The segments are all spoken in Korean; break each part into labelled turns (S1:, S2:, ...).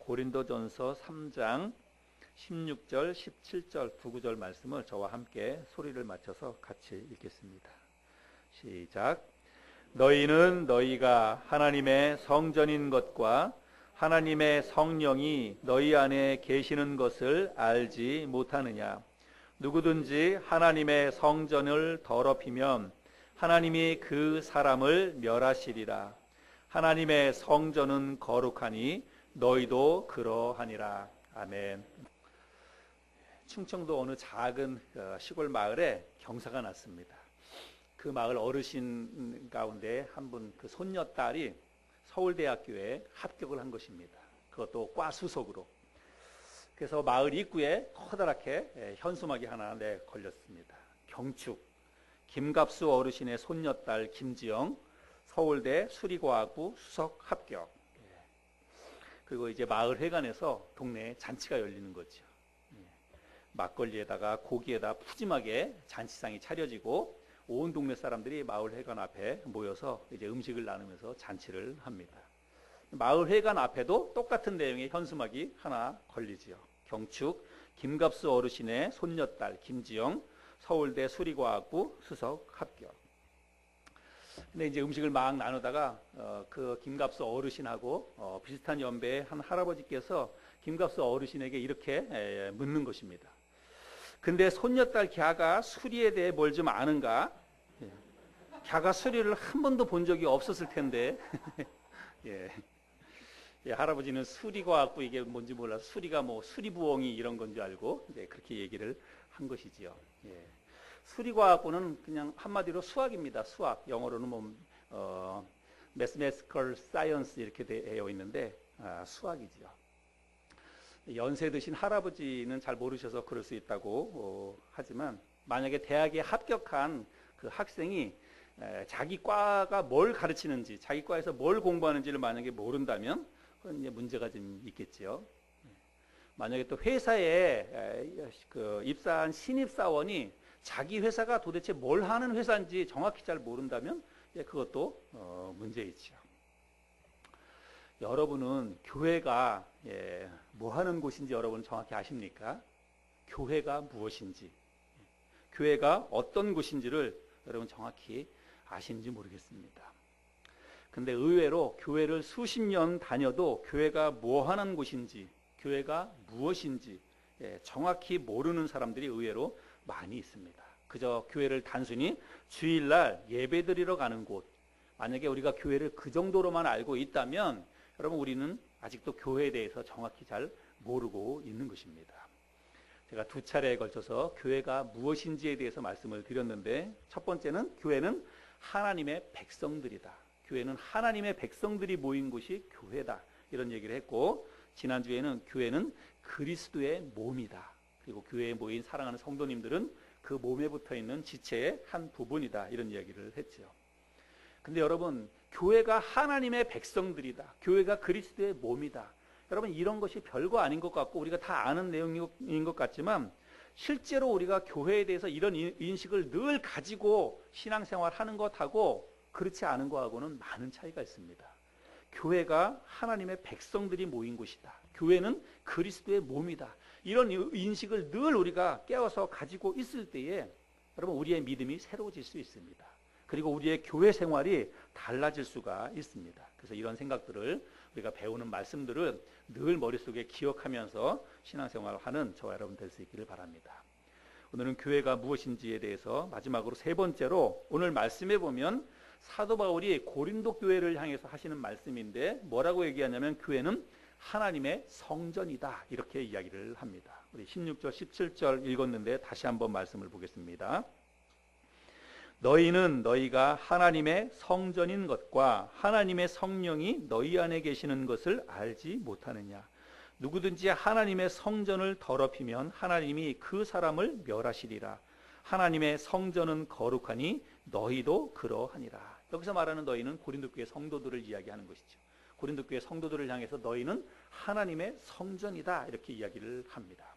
S1: 고린도전서 3장 16절, 17절, 19절 말씀을 저와 함께 소리를 맞춰서 같이 읽겠습니다. 시작. 너희는 너희가 하나님의 성전인 것과 하나님의 성령이 너희 안에 계시는 것을 알지 못하느냐. 누구든지 하나님의 성전을 더럽히면 하나님이 그 사람을 멸하시리라. 하나님의 성전은 거룩하니 너희도 그러하니라. 아멘. 충청도 어느 작은 시골 마을에 경사가 났습니다. 그 마을 어르신 가운데 한 분 그 손녀딸이 서울대학교에 합격을 한 것입니다. 그것도 과 수석으로. 그래서 마을 입구에 커다랗게 현수막이 하나 걸렸습니다. 경축 김갑수 어르신의 손녀딸 김지영 서울대 수리과학부 수석 합격. 그리고 이제 마을 회관에서 동네에 잔치가 열리는 거죠. 막걸리에다가 고기에다 푸짐하게 잔치상이 차려지고 온 동네 사람들이 마을 회관 앞에 모여서 이제 음식을 나누면서 잔치를 합니다. 마을 회관 앞에도 똑같은 내용의 현수막이 하나 걸리지요. 경축 김갑수 어르신의 손녀딸 김지영 서울대 수리과학부 수석 합격. 근데 이제 음식을 막 나누다가 그 김갑수 어르신하고 비슷한 연배의 한 할아버지께서 김갑수 어르신에게 이렇게 묻는 것입니다. 근데 손녀딸 걔가 수리에 대해 뭘 좀 아는가? 걔가 수리를 한 번도 본 적이 없었을 텐데. 예. 할아버지는 수리과학부 이게 뭔지 몰라서 수리가 뭐 수리부엉이 이런 건 줄 알고 그렇게 얘기를 한 것이지요. 예. 수리과학부는 그냥 한마디로 수학입니다. 수학. 영어로는 뭐 mathematical science 이렇게 되어 있는데 수학이지요. 연세 드신 할아버지는 잘 모르셔서 그럴 수 있다고 하지만 만약에 대학에 합격한 그 학생이 자기 과가 뭘 가르치는지 자기 과에서 뭘 공부하는지를 만약에 모른다면 그건 이제 문제가 좀 있겠지요. 만약에 또 회사에 그 입사한 신입사원이 자기 회사가 도대체 뭘 하는 회사인지 정확히 잘 모른다면 그것도 문제이지요. 여러분은 교회가 뭐 하는 곳인지 여러분 정확히 아십니까? 교회가 무엇인지, 교회가 어떤 곳인지를 여러분 정확히 아시는지 모르겠습니다. 근데 의외로 교회를 수십 년 다녀도 교회가 뭐 하는 곳인지, 교회가 무엇인지 정확히 모르는 사람들이 의외로 많이 있습니다. 그저 교회를 단순히 주일날 예배드리러 가는 곳, 만약에 우리가 교회를 그 정도로만 알고 있다면 여러분 우리는 아직도 교회에 대해서 정확히 잘 모르고 있는 것입니다. 제가 두 차례에 걸쳐서 교회가 무엇인지에 대해서 말씀을 드렸는데 첫 번째는 교회는 하나님의 백성들이다. 교회는 하나님의 백성들이 모인 곳이 교회다. 이런 얘기를 했고 지난주에는 교회는 그리스도의 몸이다. 그리고 교회에 모인 사랑하는 성도님들은 그 몸에 붙어있는 지체의 한 부분이다. 이런 이야기를 했죠. 근데 여러분 교회가 하나님의 백성들이다. 교회가 그리스도의 몸이다. 여러분 이런 것이 별거 아닌 것 같고 우리가 다 아는 내용인 것 같지만 실제로 우리가 교회에 대해서 이런 인식을 늘 가지고 신앙생활하는 것하고 그렇지 않은 것하고는 많은 차이가 있습니다. 교회가 하나님의 백성들이 모인 곳이다. 교회는 그리스도의 몸이다. 이런 인식을 늘 우리가 깨워서 가지고 있을 때에 여러분 우리의 믿음이 새로워질 수 있습니다. 그리고 우리의 교회 생활이 달라질 수가 있습니다. 그래서 이런 생각들을 우리가 배우는 말씀들을 늘 머릿속에 기억하면서 신앙생활을 하는 저와 여러분 될 수 있기를 바랍니다. 오늘은 교회가 무엇인지에 대해서 마지막으로 세 번째로 오늘 말씀에 보면 사도 바울이 고린도 교회를 향해서 하시는 말씀인데 뭐라고 얘기하냐면 교회는 하나님의 성전이다 이렇게 이야기를 합니다. 우리 16절 17절 읽었는데 다시 한번 말씀을 보겠습니다. 너희는 너희가 하나님의 성전인 것과 하나님의 성령이 너희 안에 계시는 것을 알지 못하느냐. 누구든지 하나님의 성전을 더럽히면 하나님이 그 사람을 멸하시리라. 하나님의 성전은 거룩하니 너희도 그러하니라. 여기서 말하는 너희는 고린도 교회 성도들을 이야기하는 것이죠. 고린도 교회 성도들을 향해서 너희는 하나님의 성전이다 이렇게 이야기를 합니다.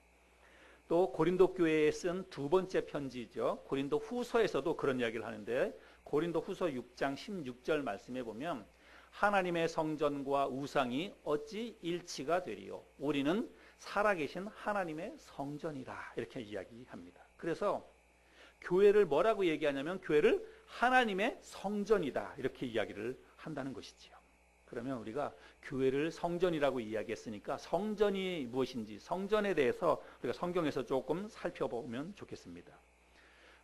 S1: 또 고린도 교회에 쓴 두 번째 편지죠. 고린도 후서에서도 그런 이야기를 하는데 고린도 후서 6장 16절 말씀에 보면 하나님의 성전과 우상이 어찌 일치가 되리요? 우리는 살아계신 하나님의 성전이다. 이렇게 이야기합니다. 그래서 교회를 뭐라고 얘기하냐면 교회를 하나님의 성전이다. 이렇게 이야기를 한다는 것이지요. 그러면 우리가 교회를 성전이라고 이야기했으니까 성전이 무엇인지 성전에 대해서 우리가 성경에서 조금 살펴보면 좋겠습니다.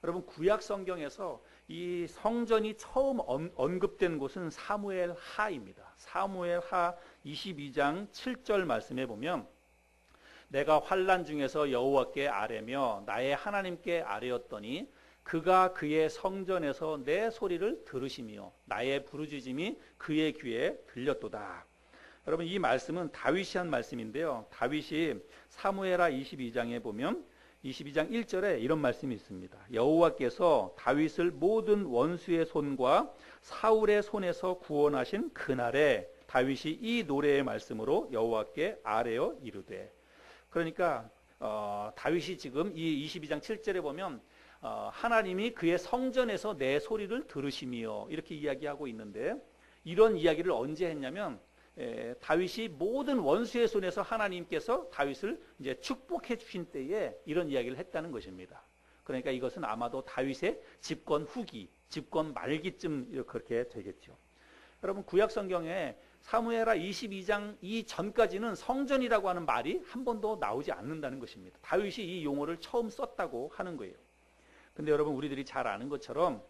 S1: 여러분, 구약 성경에서 이 성전이 처음 언급된 곳은 사무엘 하입니다. 사무엘 하 22장 7절 말씀에 보면 내가 환난 중에서 여호와께 아뢰며 나의 하나님께 아뢰었더니 그가 그의 성전에서 내 소리를 들으시며 나의 부르짖음이 그의 귀에 들렸도다. 여러분, 이 말씀은 다윗이 한 말씀인데요. 다윗이 사무엘하 22장에 보면 22장 1절에 이런 말씀이 있습니다. 여호와께서 다윗을 모든 원수의 손과 사울의 손에서 구원하신 그날에 다윗이 이 노래의 말씀으로 여호와께 아뢰어 이르되, 그러니까 다윗이 지금 이 22장 7절에 보면 하나님이 그의 성전에서 내 소리를 들으시며 이렇게 이야기하고 있는데, 이런 이야기를 언제 했냐면 다윗이 모든 원수의 손에서 하나님께서 다윗을 이제 축복해 주신 때에 이런 이야기를 했다는 것입니다. 그러니까 이것은 아마도 다윗의 집권 후기, 집권 말기쯤 그렇게 되겠죠. 여러분, 구약 성경에 사무엘하 22장 이전까지는 성전이라고 하는 말이 한 번도 나오지 않는다는 것입니다. 다윗이 이 용어를 처음 썼다고 하는 거예요. 근데 여러분, 우리들이 잘 아는 것처럼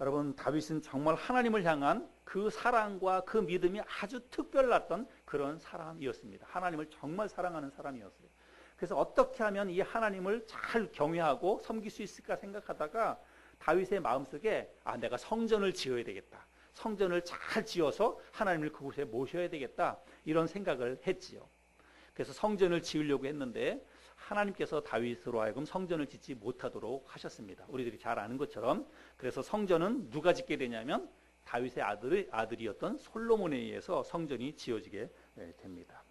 S1: 여러분, 다윗은 정말 하나님을 향한 그 사랑과 그 믿음이 아주 특별했던 그런 사람이었습니다. 하나님을 정말 사랑하는 사람이었어요. 그래서 어떻게 하면 이 하나님을 잘 경외하고 섬길 수 있을까 생각하다가 다윗의 마음속에 내가 성전을 지어야 되겠다. 성전을 잘 지어서 하나님을 그곳에 모셔야 되겠다. 이런 생각을 했지요. 그래서 성전을 지으려고 했는데 하나님께서 다윗으로 하여금 성전을 짓지 못하도록 하셨습니다. 우리들이 잘 아는 것처럼. 그래서 성전은 누가 짓게 되냐면 다윗의 아들이었던 솔로몬에 의해서 성전이 지어지게 됩니다.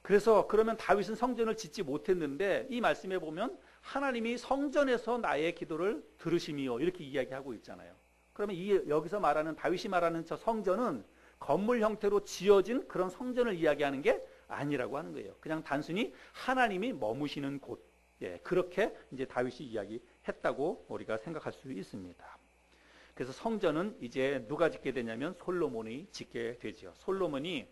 S1: 그래서 그러면 다윗은 성전을 짓지 못했는데 이 말씀에 보면 하나님이 성전에서 나의 기도를 들으시며 이렇게 이야기하고 있잖아요. 그러면 여기서 말하는 다윗이 말하는 저 성전은 건물 형태로 지어진 그런 성전을 이야기하는 게 아니라고 하는 거예요. 그냥 단순히 하나님이 머무시는 곳, 그렇게 이제 다윗이 이야기했다고 우리가 생각할 수 있습니다. 그래서 성전은 이제 누가 짓게 되냐면 솔로몬이 짓게 되죠. 솔로몬이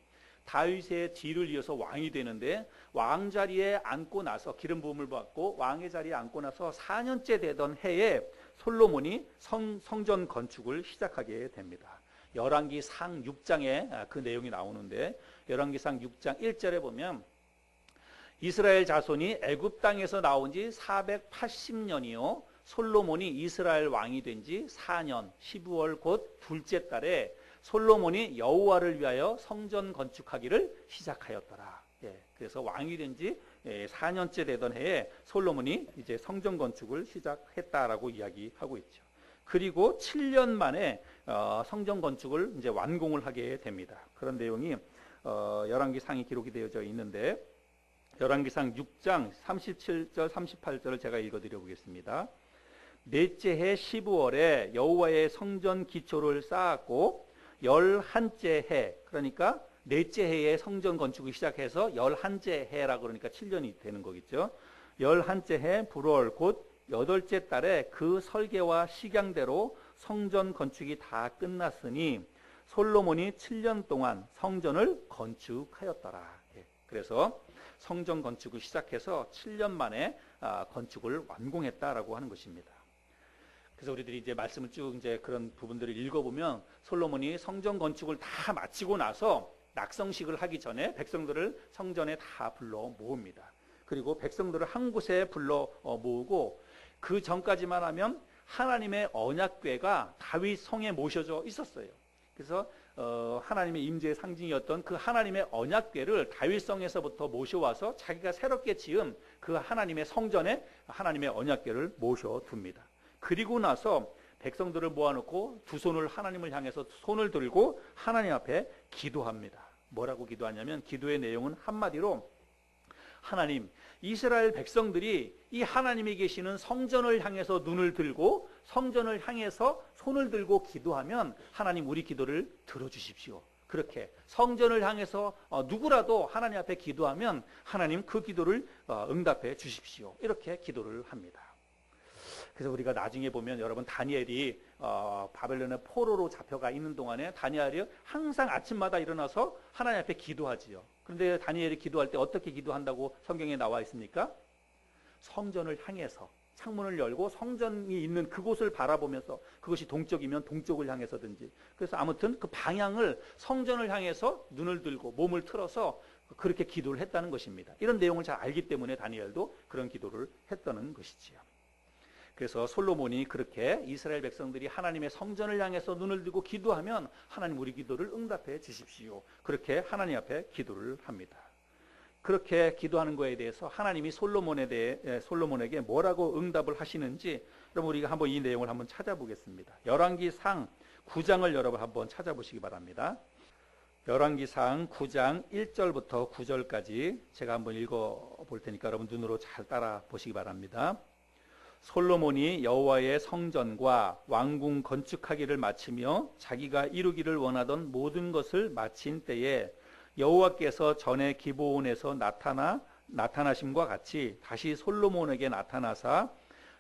S1: 다윗의 뒤를 이어서 왕이 되는데 왕자리에 앉고 나서 기름 부음을 받고 왕의 자리에 앉고 나서 4년째 되던 해에 솔로몬이 성전 건축을 시작하게 됩니다. 열왕기상 6장에 그 내용이 나오는데 열왕기상 6장 1절에 보면 이스라엘 자손이 애굽 땅에서 나온 지 480년이요 솔로몬이 이스라엘 왕이 된 지 4년 12월 곧 둘째 달에 솔로몬이 여호와를 위하여 성전 건축하기를 시작하였더라. 그래서 왕이 된 지 4년째 되던 해에 솔로몬이 이제 성전 건축을 시작했다라고 이야기하고 있죠. 그리고 7년 만에 성전 건축을 이제 완공을 하게 됩니다. 그런 내용이 열왕기상이 기록이 되어져 있는데 열왕기상 6장 37절 38절을 제가 읽어드려 보겠습니다. 넷째 해 12월에 여호와의 성전 기초를 쌓았고 11째 해, 그러니까 넷째 해에 성전 건축을 시작해서 11째 해라 그러니까 7년이 되는 거겠죠. 11째 해 불월 곧 8째 달에 그 설계와 식양대로 성전 건축이 다 끝났으니 솔로몬이 7년 동안 성전을 건축하였더라. 그래서 성전 건축을 시작해서 7년 만에 건축을 완공했다라고 하는 것입니다. 그래서 우리들이 이제 말씀을 쭉 이제 그런 부분들을 읽어보면 솔로몬이 성전 건축을 다 마치고 나서 낙성식을 하기 전에 백성들을 성전에 다 불러 모읍니다. 그리고 백성들을 한 곳에 불러 모으고 그 전까지만 하면 하나님의 언약궤가 다윗 성에 모셔져 있었어요. 그래서 하나님의 임재의 상징이었던 그 하나님의 언약궤를 다윗성에서부터 모셔와서 자기가 새롭게 지은 그 하나님의 성전에 하나님의 언약궤를 모셔둡니다. 그리고 나서 백성들을 모아놓고 두 손을 하나님을 향해서 손을 들고 하나님 앞에 기도합니다. 뭐라고 기도하냐면 기도의 내용은 한마디로 하나님, 이스라엘 백성들이 이 하나님이 계시는 성전을 향해서 눈을 들고 성전을 향해서 손을 들고 기도하면 하나님 우리 기도를 들어주십시오. 그렇게 성전을 향해서 누구라도 하나님 앞에 기도하면 하나님 그 기도를 응답해 주십시오. 이렇게 기도를 합니다. 그래서 우리가 나중에 보면 여러분 다니엘이 바벨론의 포로로 잡혀가 있는 동안에 다니엘이 항상 아침마다 일어나서 하나님 앞에 기도하지요. 그런데 다니엘이 기도할 때 어떻게 기도한다고 성경에 나와 있습니까? 성전을 향해서 창문을 열고 성전이 있는 그곳을 바라보면서, 그것이 동쪽이면 동쪽을 향해서든지, 그래서 아무튼 그 방향을 성전을 향해서 눈을 들고 몸을 틀어서 그렇게 기도를 했다는 것입니다. 이런 내용을 잘 알기 때문에 다니엘도 그런 기도를 했다는 것이지요. 그래서 솔로몬이 그렇게 이스라엘 백성들이 하나님의 성전을 향해서 눈을 들고 기도하면 하나님 우리 기도를 응답해 주십시오. 그렇게 하나님 앞에 기도를 합니다. 그렇게 기도하는 것에 대해서 하나님이 솔로몬에게 뭐라고 응답을 하시는지 여러분 우리가 한번 이 내용을 한번 찾아보겠습니다. 열왕기상 9장을 여러분 한번 찾아보시기 바랍니다. 열왕기상 9장 1절부터 9절까지 제가 한번 읽어볼 테니까 여러분 눈으로 잘 따라 보시기 바랍니다. 솔로몬이 여호와의 성전과 왕궁 건축하기를 마치며 자기가 이루기를 원하던 모든 것을 마친 때에 여호와께서 전에 기브온에서 나타나심과 같이 다시 솔로몬에게 나타나사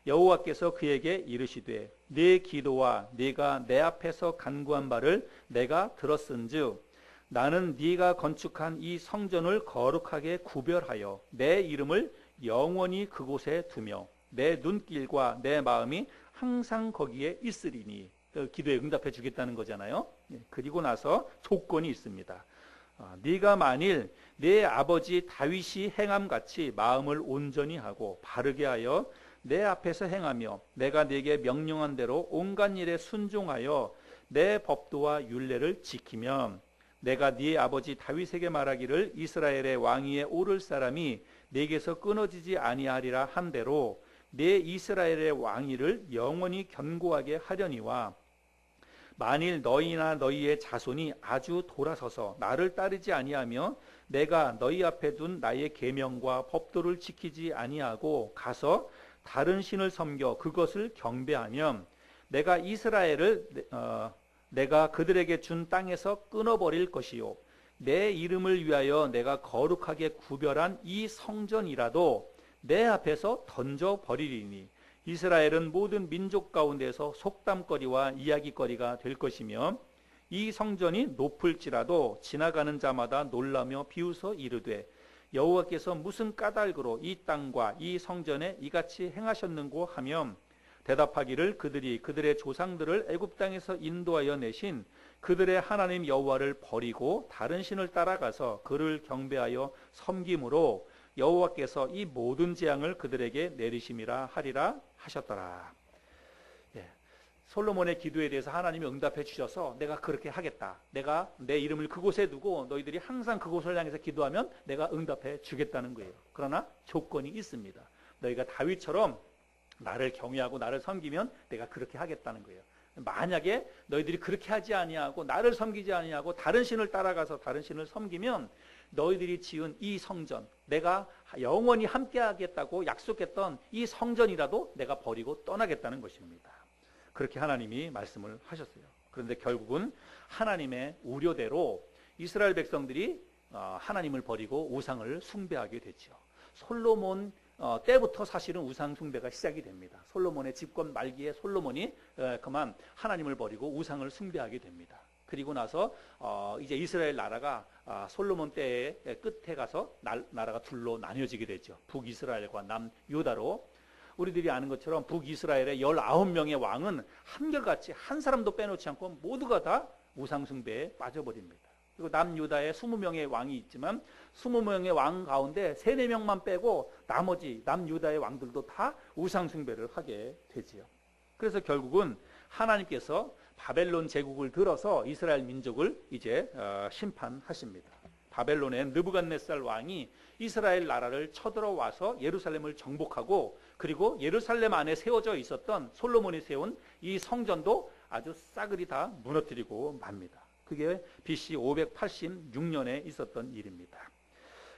S1: 여호와께서 그에게 이르시되 네 기도와 네가 내 앞에서 간구한 바를 내가 들었은즉 나는 네가 건축한 이 성전을 거룩하게 구별하여 내 이름을 영원히 그곳에 두며 내 눈길과 내 마음이 항상 거기에 있으리니, 기도에 응답해 주겠다는 거잖아요. 그리고 나서 조건이 있습니다. 네가 만일 내 아버지 다윗이 행함같이 마음을 온전히 하고 바르게 하여 내 앞에서 행하며 내가 네게 명령한 대로 온갖 일에 순종하여 내 법도와 율례를 지키면 내가 네 아버지 다윗에게 말하기를 이스라엘의 왕위에 오를 사람이 네게서 끊어지지 아니하리라 한 대로 내 이스라엘의 왕위를 영원히 견고하게 하려니와 만일 너희나 너희의 자손이 아주 돌아서서 나를 따르지 아니하며 내가 너희 앞에 둔 나의 계명과 법도를 지키지 아니하고 가서 다른 신을 섬겨 그것을 경배하면 내가 이스라엘을 내가 그들에게 준 땅에서 끊어버릴 것이요 내 이름을 위하여 내가 거룩하게 구별한 이 성전이라도 내 앞에서 던져버리리니 이스라엘은 모든 민족 가운데서 속담거리와 이야기거리가 될 것이며 이 성전이 높을지라도 지나가는 자마다 놀라며 비웃어 이르되 여호와께서 무슨 까닭으로 이 땅과 이 성전에 이같이 행하셨는고 하면 대답하기를 그들이 그들의 조상들을 애굽 땅에서 인도하여 내신 그들의 하나님 여호와를 버리고 다른 신을 따라가서 그를 경배하여 섬김으로 여호와께서 이 모든 재앙을 그들에게 내리심이라 하리라 하셨더라. 솔로몬의 기도에 대해서 하나님이 응답해 주셔서 내가 그렇게 하겠다. 내가 내 이름을 그곳에 두고 너희들이 항상 그곳을 향해서 기도하면 내가 응답해 주겠다는 거예요. 그러나 조건이 있습니다. 너희가 다윗처럼 나를 경외하고 나를 섬기면 내가 그렇게 하겠다는 거예요. 만약에 너희들이 그렇게 하지 아니하고 나를 섬기지 아니하고 다른 신을 따라가서 다른 신을 섬기면 너희들이 지은 이 성전, 내가 영원히 함께 하겠다고 약속했던 이 성전이라도 내가 버리고 떠나겠다는 것입니다. 그렇게 하나님이 말씀을 하셨어요. 그런데 결국은 하나님의 우려대로 이스라엘 백성들이 하나님을 버리고 우상을 숭배하게 됐죠. 솔로몬 때부터 사실은 우상 숭배가 시작이 됩니다. 솔로몬의 집권 말기에 솔로몬이 그만 하나님을 버리고 우상을 숭배하게 됩니다. 그리고 나서 이제 이스라엘 나라가 솔로몬 때의 끝에 가서 나라가 둘로 나뉘어지게 되죠. 북이스라엘과 남유다로. 우리들이 아는 것처럼 북이스라엘의 19명의 왕은 한결같이 한 사람도 빼놓지 않고 모두가 다 우상 숭배에 빠져버립니다. 그리고 남유다에 20명의 왕이 있지만 20명의 왕 가운데 3, 4명만 빼고 나머지 남유다의 왕들도 다 우상 숭배를 하게 되지요. 그래서 결국은 하나님께서 바벨론 제국을 들어서 이스라엘 민족을 이제 심판하십니다. 바벨론의 느부갓네살 왕이 이스라엘 나라를 쳐들어와서 예루살렘을 정복하고 그리고 예루살렘 안에 세워져 있었던 솔로몬이 세운 이 성전도 아주 싸그리 다 무너뜨리고 맙니다. 그게 BC 586년에 있었던 일입니다.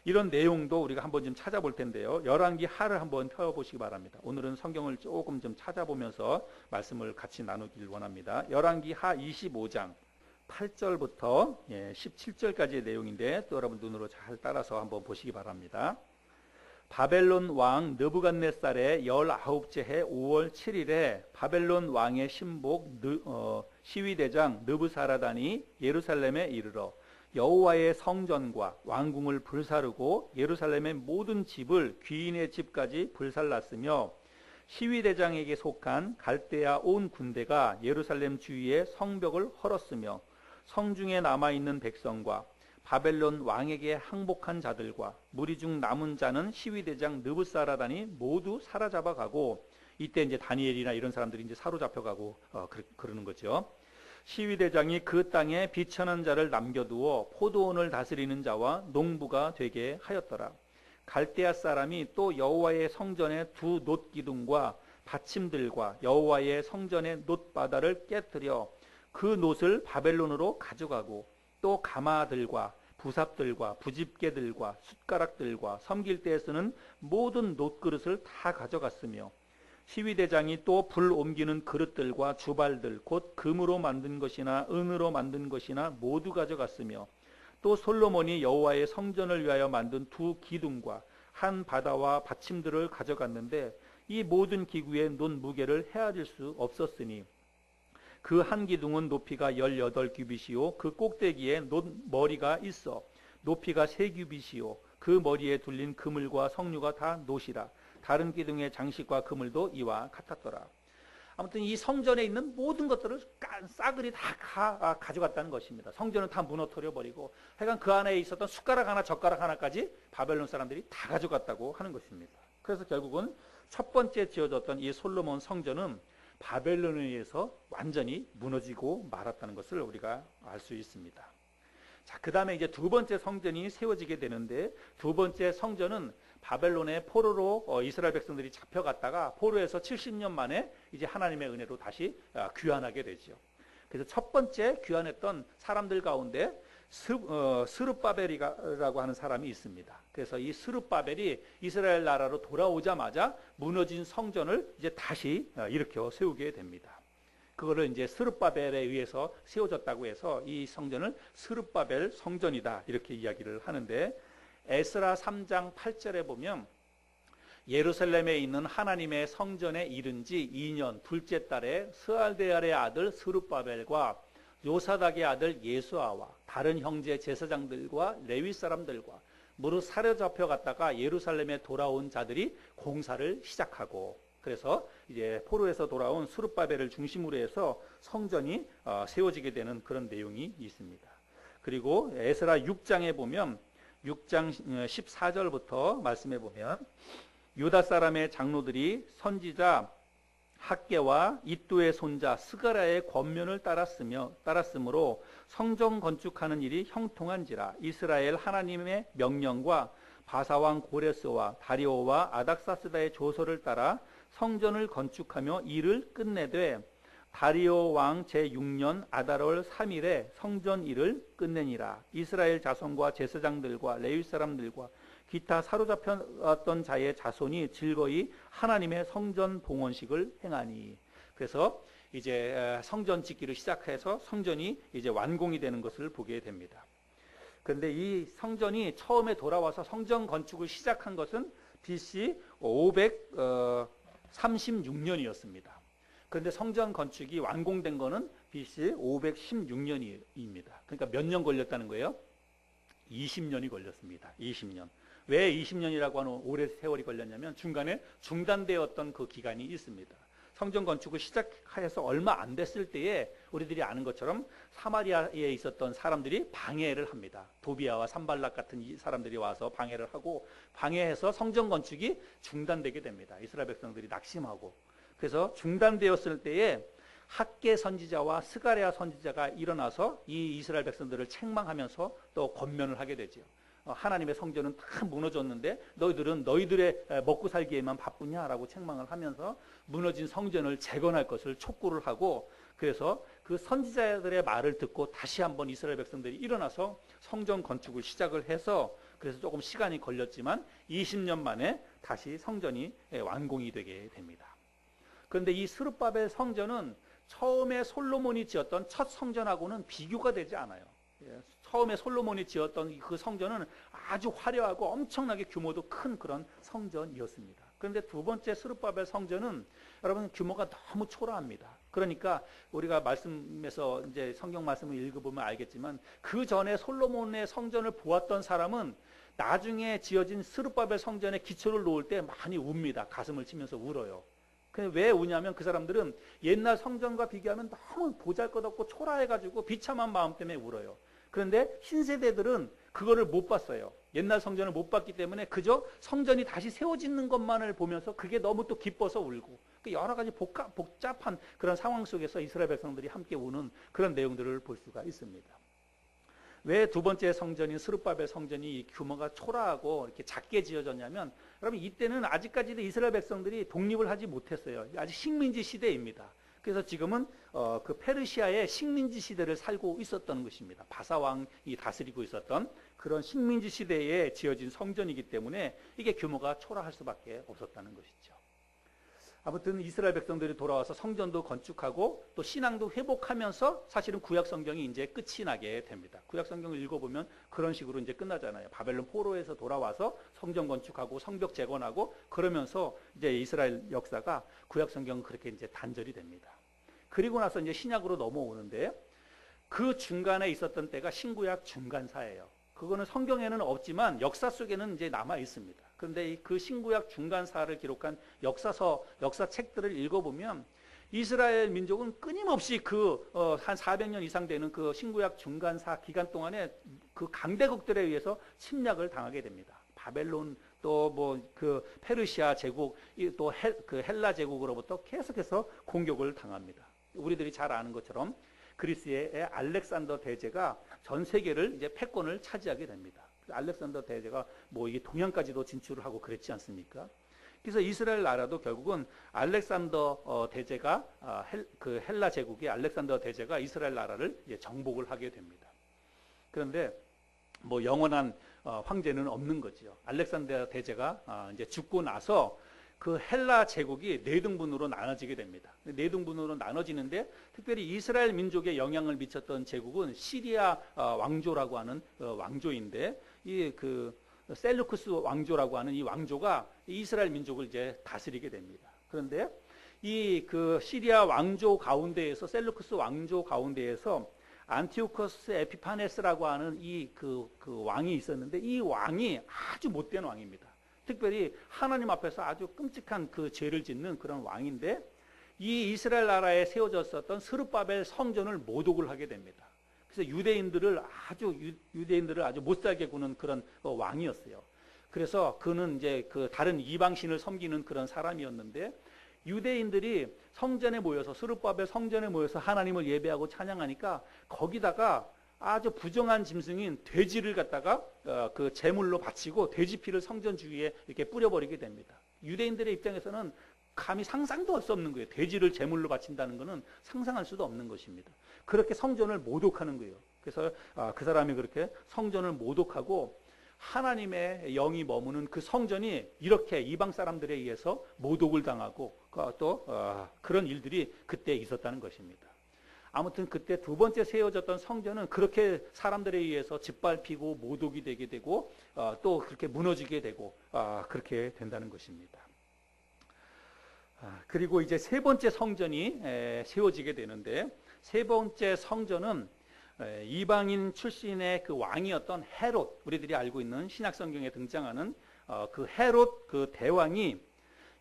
S1: 이런 내용도 우리가 한번 좀 찾아볼 텐데요. 열왕기 하를 한번 펴보시기 바랍니다. 오늘은 성경을 조금 좀 찾아보면서 말씀을 같이 나누길 원합니다. 열왕기 하 25장 8절부터 17절까지의 내용인데 또 여러분 눈으로 잘 따라서 한번 보시기 바랍니다. 바벨론 왕 느부갓네살의 19째 해 5월 7일에 바벨론 왕의 신복 시위대장 느부사라단이 예루살렘에 이르러 여호와의 성전과 왕궁을 불사르고 예루살렘의 모든 집을 귀인의 집까지 불살랐으며 시위대장에게 속한 갈대아 온 군대가 예루살렘 주위의 성벽을 헐었으며 성중에 남아있는 백성과 바벨론 왕에게 항복한 자들과 무리 중 남은 자는 시위대장 느부사라단이 모두 사로잡아가고, 이때 이제 다니엘이나 이런 사람들이 이제 사로잡혀가고 그러는 거죠. 시위대장이 그 땅에 비천한 자를 남겨두어 포도원을 다스리는 자와 농부가 되게 하였더라. 갈대아 사람이 또 여호와의 성전의 두 놋기둥과 받침들과 여호와의 성전의 놋바다를 깨뜨려 그 놋을 바벨론으로 가져가고 또 가마들과 부삽들과 부집게들과 숟가락들과 섬길 때에 쓰는 모든 놋그릇을 다 가져갔으며 시위대장이 또 불 옮기는 그릇들과 주발들 곧 금으로 만든 것이나 은으로 만든 것이나 모두 가져갔으며 또 솔로몬이 여호와의 성전을 위하여 만든 두 기둥과 한 바다와 받침들을 가져갔는데 이 모든 기구의 놋 무게를 헤아릴 수 없었으니 그 한 기둥은 높이가 18규빗이요 그 꼭대기에 놋 머리가 있어 높이가 3규빗이요 그 머리에 둘린 그물과 석류가 다 놋이라. 다른 기둥의 장식과 그물도 이와 같았더라. 아무튼 이 성전에 있는 모든 것들을 싸그리 다 가져갔다는 것입니다. 성전은 다 무너뜨려 버리고 하여간 그 안에 있었던 숟가락 하나 젓가락 하나까지 바벨론 사람들이 다 가져갔다고 하는 것입니다. 그래서 결국은 첫 번째 지어졌던 이 솔로몬 성전은 바벨론에 의해서 완전히 무너지고 말았다는 것을 우리가 알 수 있습니다. 자, 그 다음에 이제 두 번째 성전이 세워지게 되는데, 두 번째 성전은 바벨론의 포로로 이스라엘 백성들이 잡혀갔다가 포로에서 70년 만에 이제 하나님의 은혜로 다시 귀환하게 되죠. 그래서 첫 번째 귀환했던 사람들 가운데 스룹바벨이라고 하는 사람이 있습니다. 그래서 이 스룹바벨이 이스라엘 나라로 돌아오자마자 무너진 성전을 이제 다시 일으켜 세우게 됩니다. 그거를 이제 스룹바벨에 의해서 세워졌다고 해서 이 성전을 스룹바벨 성전이다 이렇게 이야기를 하는데, 에스라 3장 8절에 보면 예루살렘에 있는 하나님의 성전에 이른 지 2년 둘째 달에 스알데알의 아들 스룹바벨과 요사닥의 아들 예수아와 다른 형제 제사장들과 레위 사람들과 무릇 사로잡혀 갔다가 예루살렘에 돌아온 자들이 공사를 시작하고, 그래서 이제 포로에서 돌아온 스룹바벨을 중심으로 해서 성전이 세워지게 되는 그런 내용이 있습니다. 그리고 에스라 6장에 보면 6장 14절부터 말씀해 보면 유다 사람의 장로들이 선지자 학개와 이뚜의 손자 스가랴의 권면을 따랐으므로 성전 건축하는 일이 형통한지라. 이스라엘 하나님의 명령과 바사왕 고레스와 다리오와 아닥사스다의 조서를 따라 성전을 건축하며 일을 끝내되 다리오 왕 제6년 아달월 3일에 성전 일을 끝내니라. 이스라엘 자손과 제사장들과 레위 사람들과 기타 사로잡혔던 자의 자손이 즐거이 하나님의 성전 봉헌식을 행하니. 그래서 이제 성전 짓기를 시작해서 성전이 이제 완공이 되는 것을 보게 됩니다. 그런데 이 성전이 처음에 돌아와서 성전 건축을 시작한 것은 BC 536년이었습니다. 그런데 성전 건축이 완공된 것은 BC 516년입니다. 그러니까 몇 년 걸렸다는 거예요? 20년이 걸렸습니다. 20년. 왜 20년이라고 하는 오랜 세월이 걸렸냐면 중간에 중단되었던 그 기간이 있습니다. 성전 건축을 시작해서 얼마 안 됐을 때에 우리들이 아는 것처럼 사마리아에 있었던 사람들이 방해를 합니다. 도비아와 산발락 같은 이 사람들이 와서 방해를 하고, 방해해서 성전 건축이 중단되게 됩니다. 이스라엘 백성들이 낙심하고. 그래서 중단되었을 때에 학개 선지자와 스가랴 선지자가 일어나서 이 이스라엘 백성들을 책망하면서 또 권면을 하게 되죠. 하나님의 성전은 다 무너졌는데 너희들은 너희들의 먹고 살기에만 바쁘냐라고 책망을 하면서 무너진 성전을 재건할 것을 촉구를 하고, 그래서 그 선지자들의 말을 듣고 다시 한번 이스라엘 백성들이 일어나서 성전 건축을 시작을 해서 그래서 조금 시간이 걸렸지만 20년 만에 다시 성전이 완공이 되게 됩니다. 그런데 이 스룹바벨 성전은 처음에 솔로몬이 지었던 첫 성전하고는 비교가 되지 않아요. 처음에 솔로몬이 지었던 그 성전은 아주 화려하고 엄청나게 규모도 큰 그런 성전이었습니다. 그런데 두 번째 스룹바벨 성전은 여러분 규모가 너무 초라합니다. 그러니까 우리가 말씀에서 이제 성경 말씀을 읽어보면 알겠지만 그 전에 솔로몬의 성전을 보았던 사람은 나중에 지어진 스룹바벨 성전의 기초를 놓을 때 많이 웁니다. 가슴을 치면서 울어요. 왜 우냐면 그 사람들은 옛날 성전과 비교하면 너무 보잘것없고 초라해가지고 비참한 마음 때문에 울어요. 그런데 신세대들은 그거를 못 봤어요. 옛날 성전을 못 봤기 때문에 그저 성전이 다시 세워지는 것만을 보면서 그게 너무 또 기뻐서 울고 여러 가지 복잡한 그런 상황 속에서 이스라엘 백성들이 함께 우는 그런 내용들을 볼 수가 있습니다. 왜 두 번째 성전인 스룹바벨 성전이 규모가 초라하고 이렇게 작게 지어졌냐면 여러분 이때는 아직까지도 이스라엘 백성들이 독립을 하지 못했어요. 아직 식민지 시대입니다. 그래서 지금은 그 페르시아의 식민지 시대를 살고 있었던 것입니다. 바사 왕이 다스리고 있었던 그런 식민지 시대에 지어진 성전이기 때문에 이게 규모가 초라할 수밖에 없었다는 것이죠. 아무튼 이스라엘 백성들이 돌아와서 성전도 건축하고 또 신앙도 회복하면서 사실은 구약 성경이 이제 끝이 나게 됩니다. 구약 성경을 읽어보면 그런 식으로 이제 끝나잖아요. 바벨론 포로에서 돌아와서 성전 건축하고 성벽 재건하고 그러면서 이제 이스라엘 역사가 구약 성경은 그렇게 이제 단절이 됩니다. 그리고 나서 이제 신약으로 넘어오는데 그 중간에 있었던 때가 신구약 중간사예요. 그거는 성경에는 없지만 역사 속에는 이제 남아 있습니다. 그런데 그 신구약 중간사를 기록한 역사책들을 읽어보면 이스라엘 민족은 끊임없이 한 400년 이상 되는 그 신구약 중간사 기간 동안에 그 강대국들에 의해서 침략을 당하게 됩니다. 바벨론 또 뭐 그 페르시아 제국 또 그 헬라 제국으로부터 계속해서 공격을 당합니다. 우리들이 잘 아는 것처럼 그리스의 알렉산더 대제가 전 세계를 이제 패권을 차지하게 됩니다. 알렉산더 대제가 뭐 이게 동양까지도 진출을 하고 그랬지 않습니까? 그래서 이스라엘 나라도 결국은 알렉산더 대제가 그 헬라 제국의 알렉산더 대제가 이스라엘 나라를 이제 정복을 하게 됩니다. 그런데 뭐 영원한 황제는 없는 거죠. 알렉산더 대제가 이제 죽고 나서 그 헬라 제국이 네 등분으로 나눠지게 됩니다. 네 등분으로 나눠지는데 특별히 이스라엘 민족에 영향을 미쳤던 제국은 시리아 왕조라고 하는 왕조인데 이 그 셀루쿠스 왕조라고 하는 이 왕조가 이스라엘 민족을 이제 다스리게 됩니다. 그런데 이 그 시리아 왕조 가운데에서 셀루쿠스 왕조 가운데에서 안티오코스 에피파네스라고 하는 이 그 왕이 있었는데 이 왕이 아주 못된 왕입니다. 특별히 하나님 앞에서 아주 끔찍한 그 죄를 짓는 그런 왕인데 이 이스라엘 나라에 세워졌었던 스룹바벨 성전을 모독을 하게 됩니다. 그래서 유대인들을 아주 못살게 구는 그런 왕이었어요. 그래서 그는 이제 그 다른 이방신을 섬기는 그런 사람이었는데 유대인들이 성전에 모여서 스룹바벨 성전에 모여서 하나님을 예배하고 찬양하니까 거기다가 아주 부정한 짐승인 돼지를 갖다가 그 제물로 바치고 돼지 피를 성전 주위에 이렇게 뿌려버리게 됩니다. 유대인들의 입장에서는 감히 상상도 할 수 없는 거예요. 돼지를 제물로 바친다는 것은 상상할 수도 없는 것입니다. 그렇게 성전을 모독하는 거예요. 그래서 그 사람이 그렇게 성전을 모독하고 하나님의 영이 머무는 그 성전이 이렇게 이방 사람들에 의해서 모독을 당하고 또 그런 일들이 그때 있었다는 것입니다. 아무튼 그때 두 번째 세워졌던 성전은 그렇게 사람들에 의해서 짓밟히고 모독이 되게 되고 또 그렇게 무너지게 되고 그렇게 된다는 것입니다. 그리고 이제 세 번째 성전이 세워지게 되는데 세 번째 성전은 이방인 출신의 그 왕이었던 헤롯, 우리들이 알고 있는 신약 성경에 등장하는 그 헤롯 그 대왕이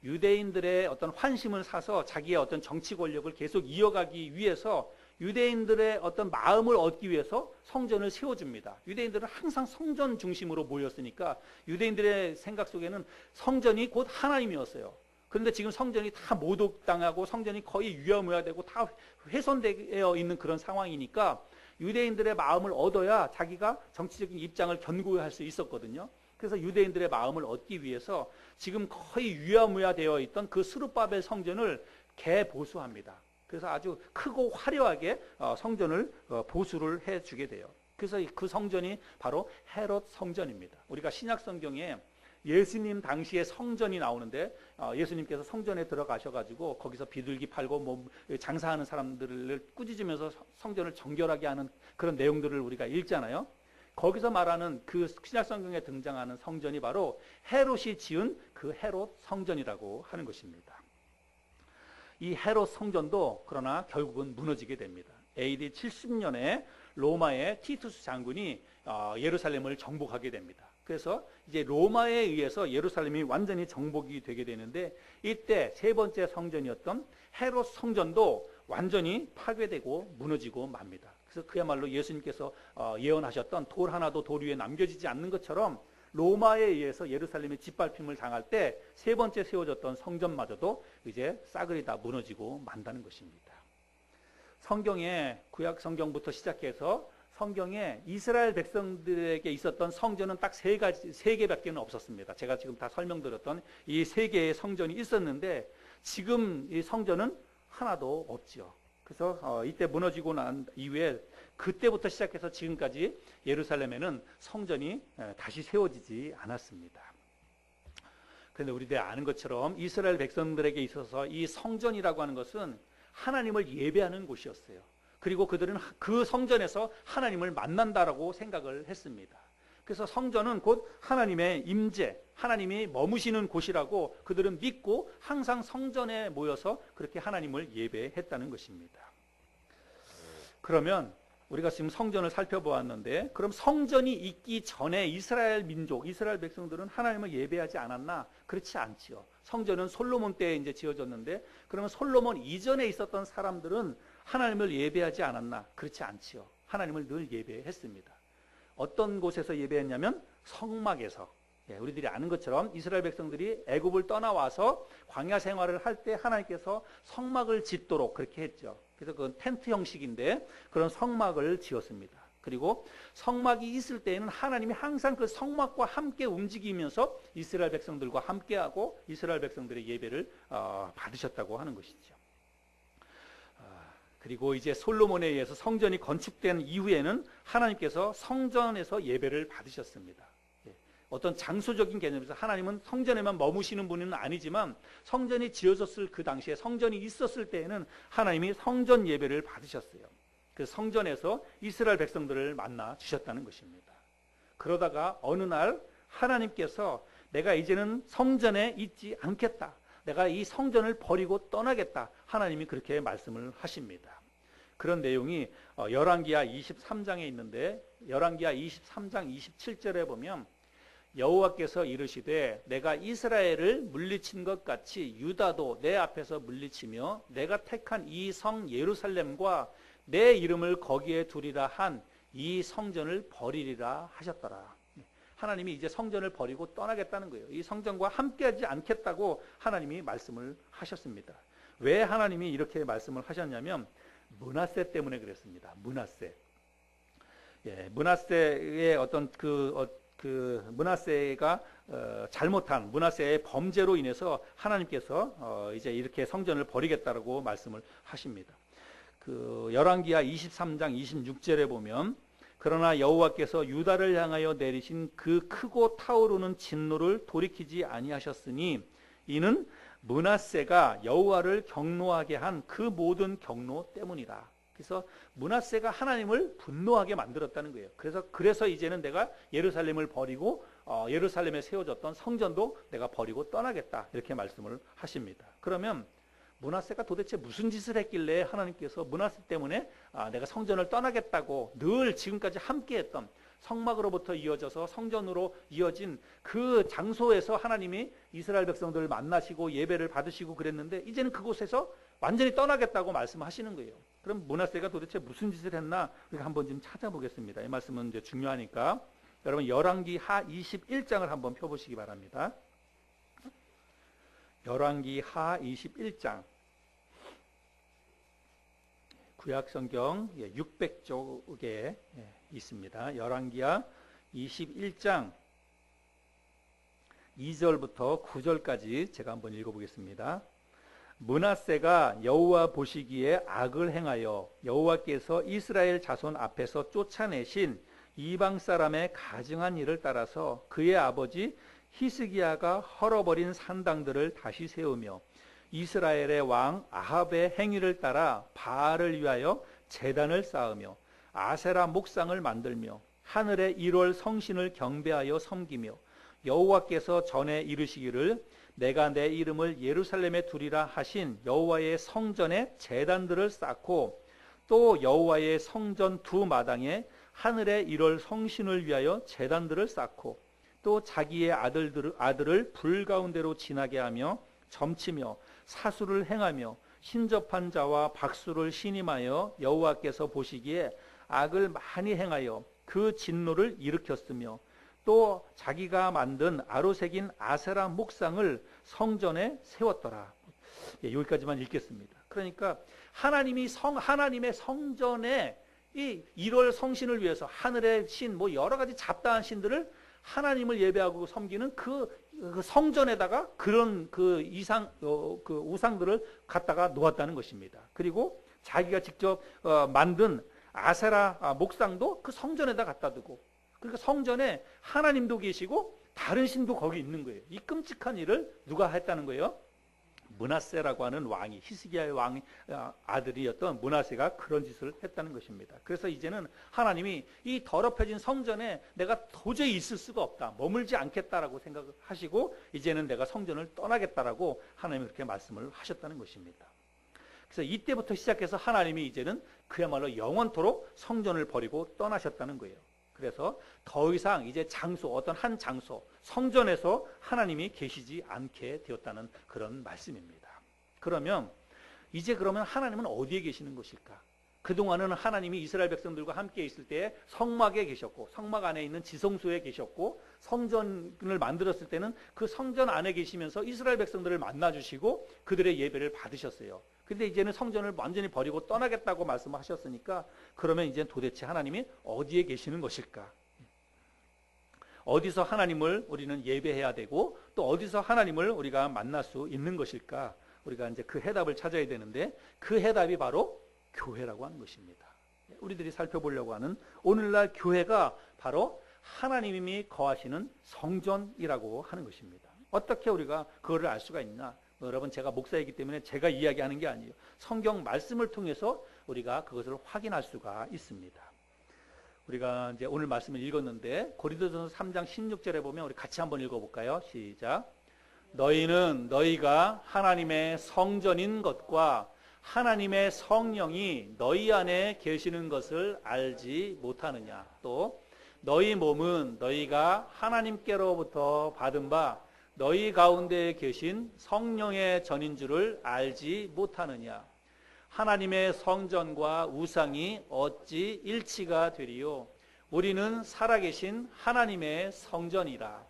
S1: 유대인들의 어떤 환심을 사서 자기의 어떤 정치 권력을 계속 이어가기 위해서 유대인들의 어떤 마음을 얻기 위해서 성전을 세워줍니다. 유대인들은 항상 성전 중심으로 모였으니까 유대인들의 생각 속에는 성전이 곧 하나님이었어요. 그런데 지금 성전이 다 모독당하고 성전이 거의 유야무야되고 다 훼손되어 있는 그런 상황이니까 유대인들의 마음을 얻어야 자기가 정치적인 입장을 견고할 수 있었거든요. 그래서 유대인들의 마음을 얻기 위해서 지금 거의 유야무야되어 있던 그 스룹바벨 성전을 개보수합니다. 그래서 아주 크고 화려하게 성전을 보수를 해주게 돼요. 그래서 그 성전이 바로 헤롯 성전입니다. 우리가 신약 성경에 예수님 당시에 성전이 나오는데 예수님께서 성전에 들어가셔가지고 거기서 비둘기 팔고 뭐 장사하는 사람들을 꾸짖으면서 성전을 정결하게 하는 그런 내용들을 우리가 읽잖아요. 거기서 말하는 그 신약 성경에 등장하는 성전이 바로 헤롯이 지은 그 헤롯 성전이라고 하는 것입니다. 이 헤롯 성전도 그러나 결국은 무너지게 됩니다. AD 70년에 로마의 티투스 장군이 예루살렘을 정복하게 됩니다. 그래서 이제 로마에 의해서 예루살렘이 완전히 정복이 되게 되는데, 이때 세 번째 성전이었던 헤롯 성전도 완전히 파괴되고 무너지고 맙니다. 그래서 그야말로 예수님께서 예언하셨던 돌 하나도 돌 위에 남겨지지 않는 것처럼 로마에 의해서 예루살렘이 짓밟힘을 당할 때 세 번째 세워졌던 성전마저도 이제 싸그리 다 무너지고 만다는 것입니다. 성경에 구약 성경부터 시작해서 성경에 이스라엘 백성들에게 있었던 성전은 딱 세 개밖에 없었습니다. 제가 지금 다 설명드렸던 이 세 개의 성전이 있었는데 지금 이 성전은 하나도 없지요. 그래서 이때 무너지고 난 이후에 그때부터 시작해서 지금까지 예루살렘에는 성전이 다시 세워지지 않았습니다. 그런데 우리들 아는 것처럼 이스라엘 백성들에게 있어서 이 성전이라고 하는 것은 하나님을 예배하는 곳이었어요. 그리고 그들은 그 성전에서 하나님을 만난다라고 생각을 했습니다. 그래서 성전은 곧 하나님의 임재, 하나님이 머무시는 곳이라고 그들은 믿고 항상 성전에 모여서 그렇게 하나님을 예배했다는 것입니다. 그러면 우리가 지금 성전을 살펴보았는데, 그럼 성전이 있기 전에 이스라엘 민족, 이스라엘 백성들은 하나님을 예배하지 않았나? 그렇지 않지요. 성전은 솔로몬 때에 이제 지어졌는데, 그러면 솔로몬 이전에 있었던 사람들은 하나님을 예배하지 않았나? 그렇지 않지요. 하나님을 늘 예배했습니다. 어떤 곳에서 예배했냐면 성막에서. 우리들이 아는 것처럼 이스라엘 백성들이 애굽을 떠나와서 광야 생활을 할 때 하나님께서 성막을 짓도록 그렇게 했죠. 그래서 그건 텐트 형식인데 그런 성막을 지었습니다. 그리고 성막이 있을 때에는 하나님이 항상 그 성막과 함께 움직이면서 이스라엘 백성들과 함께하고 이스라엘 백성들의 예배를 받으셨다고 하는 것이죠. 그리고 이제 솔로몬에 의해서 성전이 건축된 이후에는 하나님께서 성전에서 예배를 받으셨습니다. 어떤 장소적인 개념에서 하나님은 성전에만 머무시는 분은 아니지만 성전이 지어졌을 그 당시에, 성전이 있었을 때에는 하나님이 성전 예배를 받으셨어요. 그 성전에서 이스라엘 백성들을 만나 주셨다는 것입니다. 그러다가 어느 날 하나님께서 내가 이제는 성전에 있지 않겠다, 내가 이 성전을 버리고 떠나겠다, 하나님이 그렇게 말씀을 하십니다. 그런 내용이 열왕기하 23장에 있는데, 열왕기하 23장 27절에 보면 여호와께서 이르시되 내가 이스라엘을 물리친 것 같이 유다도 내 앞에서 물리치며 내가 택한 이 성 예루살렘과 내 이름을 거기에 두리라 한 이 성전을 버리리라 하셨더라. 하나님이 이제 성전을 버리고 떠나겠다는 거예요. 이 성전과 함께하지 않겠다고 하나님이 말씀을 하셨습니다. 왜 하나님이 이렇게 말씀을 하셨냐면 므낫세 때문에 그랬습니다. 므낫세. 므낫세의 어떤 므낫세가 잘못한 므낫세의 범죄로 인해서 하나님께서 이제 이렇게 성전을 버리겠다라고 말씀을 하십니다. 그 열왕기하 23장 26절에 보면 그러나 여호와께서 유다를 향하여 내리신 그 크고 타오르는 진노를 돌이키지 아니하셨으니 이는 므낫세가 여호와를 경노하게 한 그 모든 경노 때문이다. 그래서 므낫세가 하나님을 분노하게 만들었다는 거예요. 그래서 이제는 내가 예루살렘을 버리고 예루살렘에 세워졌던 성전도 내가 버리고 떠나겠다, 이렇게 말씀을 하십니다. 그러면 므낫세가 도대체 무슨 짓을 했길래 하나님께서 므낫세 때문에 내가 성전을 떠나겠다고 늘 지금까지 함께했던 성막으로부터 이어져서 성전으로 이어진 그 장소에서 하나님이 이스라엘 백성들을 만나시고 예배를 받으시고 그랬는데 이제는 그곳에서 완전히 떠나겠다고 말씀하시는 거예요. 그럼 므낫세가 도대체 무슨 짓을 했나 우리가 한번 좀 찾아보겠습니다. 이 말씀은 이제 중요하니까 여러분 열왕기하 21장을 한번 펴보시기 바랍니다. 열왕기하 21장, 구약성경 600쪽에 있습니다. 열왕기하 21장 2절부터 9절까지 제가 한번 읽어보겠습니다. 므낫세가 여호와 보시기에 악을 행하여 여호와께서 이스라엘 자손 앞에서 쫓아내신 이방 사람의 가증한 일을 따라서 그의 아버지 히스기야가 헐어버린 산당들을 다시 세우며 이스라엘의 왕 아합의 행위를 따라 바알을 위하여 제단을 쌓으며 아세라 목상을 만들며 하늘의 1월 성신을 경배하여 섬기며 여호와께서 전에 이르시기를 내가 내 이름을 예루살렘에 두리라 하신 여호와의 성전에 제단들을 쌓고 또 여호와의 성전 두 마당에 하늘의 1월 성신을 위하여 제단들을 쌓고 또 자기의 아들을 불 가운데로 지나게 하며 점치며 사수를 행하며 신접한 자와 박수를 신임하여 여호와께서 보시기에 악을 많이 행하여 그 진노를 일으켰으며 또 자기가 만든 아로새긴 아세라 목상을 성전에 세웠더라. 여기까지만 읽겠습니다. 그러니까 하나님의 성전에 이 1월 성신을 위해서 하늘의 신, 여러 가지 잡다한 신들을 하나님을 예배하고 섬기는 그 성전에다가 그런 그 우상들을 갖다가 놓았다는 것입니다. 그리고 자기가 직접 만든 아세라 목상도 그 성전에다 갖다 두고, 그러니까 성전에 하나님도 계시고 다른 신도 거기 있는 거예요. 이 끔찍한 일을 누가 했다는 거예요? 므낫세라고 하는 왕이, 히스기야의 왕 아들이었던 므낫세가 그런 짓을 했다는 것입니다. 그래서 이제는 하나님이 이 더럽혀진 성전에 내가 도저히 있을 수가 없다, 머물지 않겠다라고 생각하시고 이제는 내가 성전을 떠나겠다라고 하나님이 그렇게 말씀을 하셨다는 것입니다. 그래서 이때부터 시작해서 하나님이 이제는 그야말로 영원토록 성전을 버리고 떠나셨다는 거예요. 그래서 더 이상 이제 어떤 한 장소, 성전에서 하나님이 계시지 않게 되었다는 그런 말씀입니다. 그러면 하나님은 어디에 계시는 것일까? 그동안은 하나님이 이스라엘 백성들과 함께 있을 때 성막에 계셨고, 성막 안에 있는 지성소에 계셨고, 성전을 만들었을 때는 그 성전 안에 계시면서 이스라엘 백성들을 만나주시고 그들의 예배를 받으셨어요. 근데 이제는 성전을 완전히 버리고 떠나겠다고 말씀하셨으니까 그러면 이제 도대체 하나님이 어디에 계시는 것일까? 어디서 하나님을 우리는 예배해야 되고 또 어디서 하나님을 우리가 만날 수 있는 것일까? 우리가 이제 그 해답을 찾아야 되는데 그 해답이 바로 교회라고 하는 것입니다. 우리들이 살펴보려고 하는 오늘날 교회가 바로 하나님이 거하시는 성전이라고 하는 것입니다. 어떻게 우리가 그거를 알 수가 있나? 여러분, 제가 목사이기 때문에 제가 이야기하는 게 아니에요. 성경 말씀을 통해서 우리가 그것을 확인할 수가 있습니다. 우리가 이제 오늘 말씀을 읽었는데 고린도전서 3장 16절에 보면 우리 같이 한번 읽어볼까요? 시작. 너희는 너희가 하나님의 성전인 것과 하나님의 성령이 너희 안에 계시는 것을 알지 못하느냐. 또 너희 몸은 너희가 하나님께로부터 받은 바 너희 가운데 계신 성령의 전인 줄을 알지 못하느냐. 하나님의 성전과 우상이 어찌 일치가 되리요. 우리는 살아계신 하나님의 성전이라.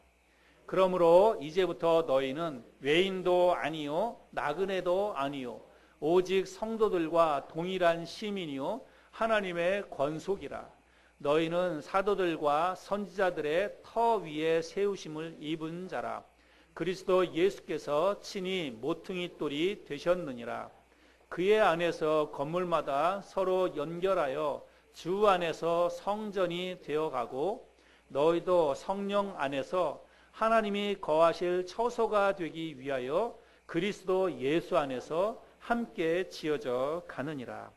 S1: 그러므로 이제부터 너희는 외인도 아니요 나그네도 아니요 오직 성도들과 동일한 시민이요 하나님의 권속이라. 너희는 사도들과 선지자들의 터 위에 세우심을 입은 자라. 그리스도 예수께서 친히 모퉁이 돌이 되셨느니라. 그의 안에서 건물마다 서로 연결하여 주 안에서 성전이 되어가고 너희도 성령 안에서 하나님이 거하실 처소가 되기 위하여 그리스도 예수 안에서 함께 지어져 가느니라.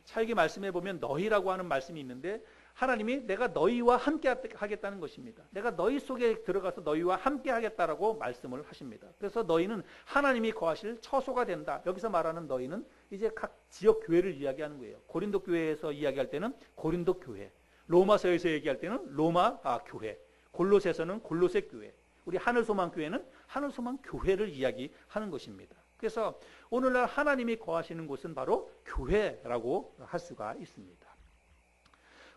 S1: 자, 여기 말씀해 보면 너희라고 하는 말씀이 있는데 하나님이 내가 너희와 함께 하겠다는 것입니다. 내가 너희 속에 들어가서 너희와 함께 하겠다라고 말씀을 하십니다. 그래서 너희는 하나님이 거하실 처소가 된다. 여기서 말하는 너희는 이제 각 지역 교회를 이야기하는 거예요. 고린도 교회에서 이야기할 때는 고린도 교회, 로마서에서 얘기할 때는 로마 교회, 골로새서는 골로새 교회, 우리 하늘소망 교회는 하늘소망 교회를 이야기하는 것입니다. 그래서 오늘날 하나님이 거하시는 곳은 바로 교회라고 할 수가 있습니다.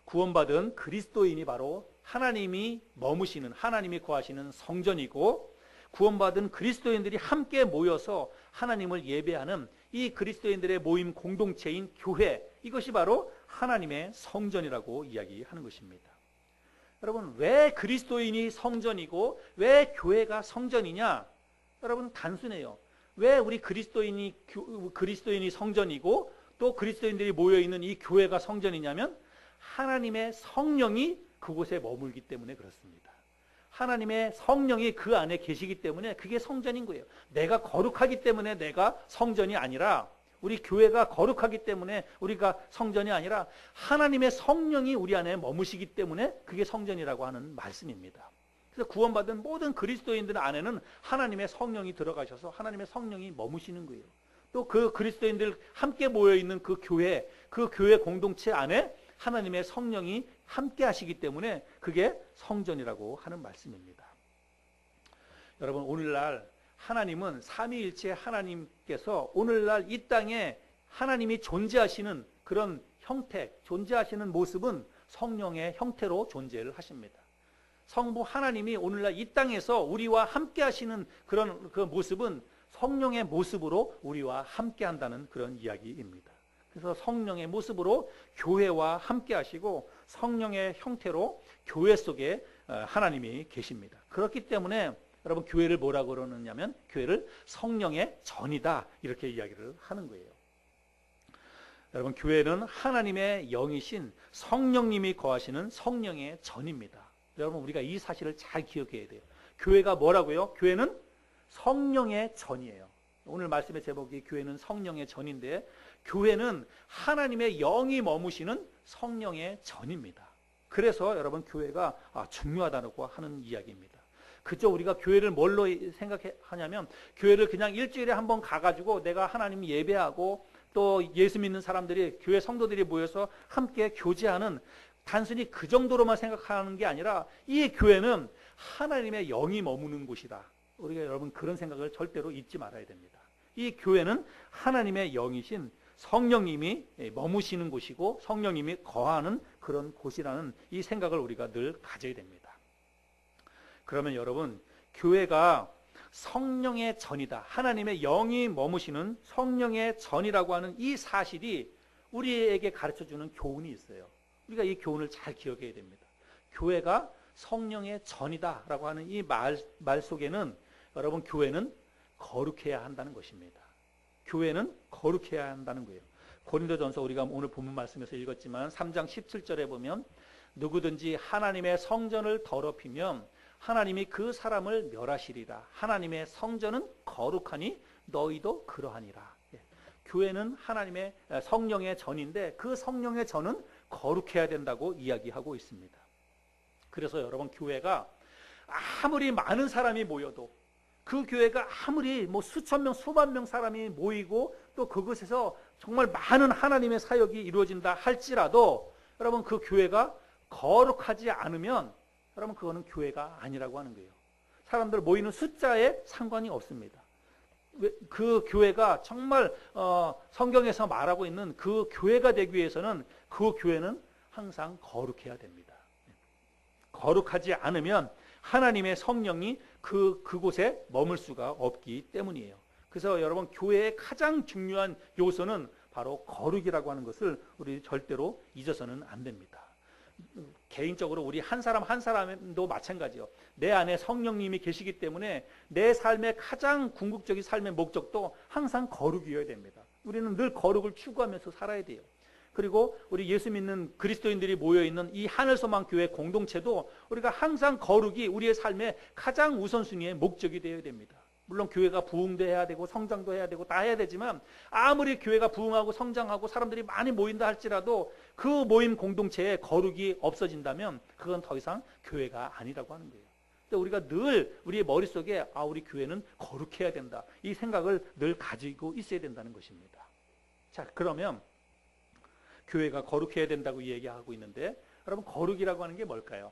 S1: 구원받은 그리스도인이 바로 하나님이 머무시는, 하나님이 거하시는 성전이고, 구원받은 그리스도인들이 함께 모여서 하나님을 예배하는 이 그리스도인들의 모임 공동체인 교회, 이것이 바로 하나님의 성전이라고 이야기하는 것입니다. 여러분, 왜 그리스도인이 성전이고 왜 교회가 성전이냐? 여러분, 단순해요. 왜 우리 그리스도인이 성전이고 또 그리스도인들이 모여있는 이 교회가 성전이냐면 하나님의 성령이 그곳에 머물기 때문에 그렇습니다. 하나님의 성령이 그 안에 계시기 때문에 그게 성전인 거예요. 내가 거룩하기 때문에 내가 성전이 아니라, 우리 교회가 거룩하기 때문에 우리가 성전이 아니라 하나님의 성령이 우리 안에 머무시기 때문에 그게 성전이라고 하는 말씀입니다. 그래서 구원받은 모든 그리스도인들 안에는 하나님의 성령이 들어가셔서 하나님의 성령이 머무시는 거예요. 또 그 그리스도인들 함께 모여있는 그 교회 공동체 안에 하나님의 성령이 함께 하시기 때문에 그게 성전이라고 하는 말씀입니다. 여러분, 오늘날 하나님은 삼위일체 하나님께서 오늘날 이 땅에 하나님이 존재하시는 그런 형태, 존재하시는 모습은 성령의 형태로 존재를 하십니다. 성부 하나님이 오늘날 이 땅에서 우리와 함께 하시는 그런 그 모습은 성령의 모습으로 우리와 함께 한다는 그런 이야기입니다. 그래서 성령의 모습으로 교회와 함께 하시고 성령의 형태로 교회 속에 하나님이 계십니다. 그렇기 때문에 여러분, 교회를 뭐라고 그러느냐면 교회를 성령의 전이다, 이렇게 이야기를 하는 거예요. 여러분, 교회는 하나님의 영이신 성령님이 거하시는 성령의 전입니다. 여러분, 우리가 이 사실을 잘 기억해야 돼요. 교회가 뭐라고요? 교회는 성령의 전이에요. 오늘 말씀의 제목이 교회는 성령의 전인데, 교회는 하나님의 영이 머무시는 성령의 전입니다. 그래서 여러분, 교회가 중요하다고 하는 이야기입니다. 그저 우리가 교회를 뭘로 생각하냐면, 교회를 그냥 일주일에 한 번 가가지고 내가 하나님 예배하고 또 예수 믿는 사람들이, 교회 성도들이 모여서 함께 교제하는, 단순히 그 정도로만 생각하는 게 아니라 이 교회는 하나님의 영이 머무는 곳이다. 우리가 여러분, 그런 생각을 절대로 잊지 말아야 됩니다. 이 교회는 하나님의 영이신 성령님이 머무시는 곳이고 성령님이 거하는 그런 곳이라는 이 생각을 우리가 늘 가져야 됩니다. 그러면 여러분, 교회가 성령의 전이다, 하나님의 영이 머무시는 성령의 전이라고 하는 이 사실이 우리에게 가르쳐주는 교훈이 있어요. 우리가 이 교훈을 잘 기억해야 됩니다. 교회가 성령의 전이다라고 하는 이 말 속에는 여러분, 교회는 거룩해야 한다는 것입니다. 교회는 거룩해야 한다는 거예요. 고린도전서, 우리가 오늘 본문 말씀에서 읽었지만 3장 17절에 보면, 누구든지 하나님의 성전을 더럽히면 하나님이 그 사람을 멸하시리라. 하나님의 성전은 거룩하니 너희도 그러하니라. 교회는 하나님의 성령의 전인데 그 성령의 전은 거룩해야 된다고 이야기하고 있습니다. 그래서 여러분, 교회가 아무리 많은 사람이 모여도, 그 교회가 아무리 수천 명, 수만 명 사람이 모이고 또 그곳에서 정말 많은 하나님의 사역이 이루어진다 할지라도, 여러분, 그 교회가 거룩하지 않으면 여러분, 그거는 교회가 아니라고 하는 거예요. 사람들 모이는 숫자에 상관이 없습니다. 그 교회가 정말 성경에서 말하고 있는 그 교회가 되기 위해서는 그 교회는 항상 거룩해야 됩니다. 거룩하지 않으면 하나님의 성령이 그곳에 머물 수가 없기 때문이에요. 그래서 여러분, 교회의 가장 중요한 요소는 바로 거룩이라고 하는 것을 우리 절대로 잊어서는 안 됩니다. 개인적으로 우리 한 사람 한 사람도 마찬가지요. 내 안에 성령님이 계시기 때문에 내 삶의 가장 궁극적인 삶의 목적도 항상 거룩이어야 됩니다. 우리는 늘 거룩을 추구하면서 살아야 돼요. 그리고 우리 예수 믿는 그리스도인들이 모여있는 이 하늘소망교회 공동체도 우리가 항상 거룩이 우리의 삶의 가장 우선순위의 목적이 되어야 됩니다. 물론 교회가 부흥도 해야 되고 성장도 해야 되고 다 해야 되지만, 아무리 교회가 부흥하고 성장하고 사람들이 많이 모인다 할지라도 그 모임 공동체에 거룩이 없어진다면 그건 더 이상 교회가 아니라고 하는 거예요. 근데 우리가 늘 우리의 머릿속에 우리 교회는 거룩해야 된다, 이 생각을 늘 가지고 있어야 된다는 것입니다. 자, 그러면 교회가 거룩해야 된다고 얘기하고 있는데, 여러분, 거룩이라고 하는 게 뭘까요?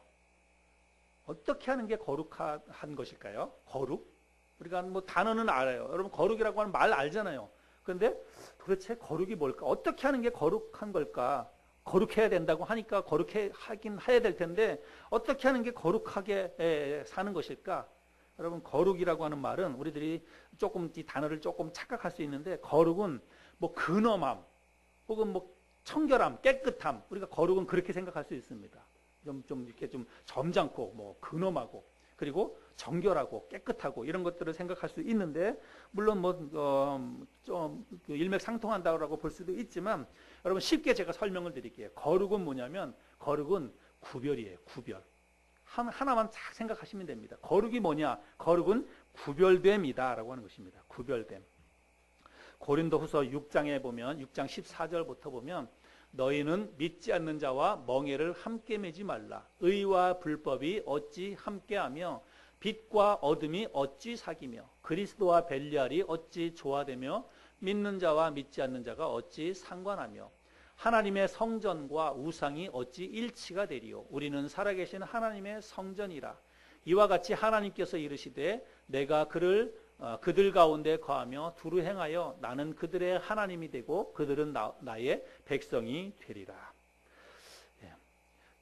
S1: 어떻게 하는 게 거룩한 것일까요? 거룩? 우리가 단어는 알아요. 여러분, 거룩이라고 하는 말 알잖아요. 그런데 도대체 거룩이 뭘까? 어떻게 하는 게 거룩한 걸까? 거룩해야 된다고 하니까 거룩해 하긴 해야 될 텐데, 어떻게 하는 게 거룩하게 사는 것일까? 여러분, 거룩이라고 하는 말은 우리들이 조금 이 단어를 조금 착각할 수 있는데, 거룩은 근엄함 혹은 청결함, 깨끗함, 우리가 거룩은 그렇게 생각할 수 있습니다. 좀 이렇게 좀 점잖고 근엄하고. 그리고 정결하고 깨끗하고 이런 것들을 생각할 수 있는데, 물론 좀 일맥상통한다고 볼 수도 있지만, 여러분 쉽게 제가 설명을 드릴게요. 거룩은 뭐냐면, 거룩은 구별이에요. 구별. 하나만 딱 생각하시면 됩니다. 거룩이 뭐냐? 거룩은 구별됨이다 라고 하는 것입니다. 구별됨. 고린도후서 6장에 보면, 6장 14절부터 보면, 너희는 믿지 않는 자와 멍에를 함께 매지 말라. 의와 불법이 어찌 함께하며 빛과 어둠이 어찌 사귀며 그리스도와 벨리알이 어찌 조화되며 믿는 자와 믿지 않는 자가 어찌 상관하며 하나님의 성전과 우상이 어찌 일치가 되리요. 우리는 살아계신 하나님의 성전이라. 이와 같이 하나님께서 이르시되 내가 그들 가운데 거하며 두루 행하여 나는 그들의 하나님이 되고 그들은 나의 백성이 되리라.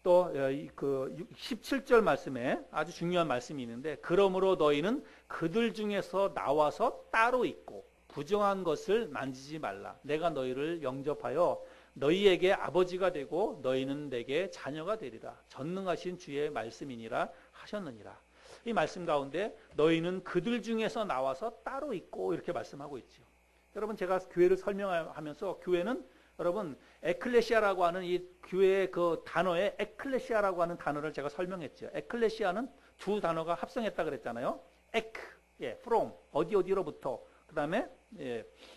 S1: 또 그 17절 말씀에 아주 중요한 말씀이 있는데, 그러므로 너희는 그들 중에서 나와서 따로 있고 부정한 것을 만지지 말라. 내가 너희를 영접하여 너희에게 아버지가 되고 너희는 내게 자녀가 되리라. 전능하신 주의 말씀이니라 하셨느니라. 이 말씀 가운데 너희는 그들 중에서 나와서 따로 있고 이렇게 말씀하고 있죠. 여러분, 제가 교회를 설명하면서, 교회는 여러분 에클레시아라고 하는 이 교회의 그 단어에 에클레시아라고 하는 단어를 제가 설명했죠. 에클레시아는 두 단어가 합성했다 그랬잖아요. from 어디로부터, 그 다음에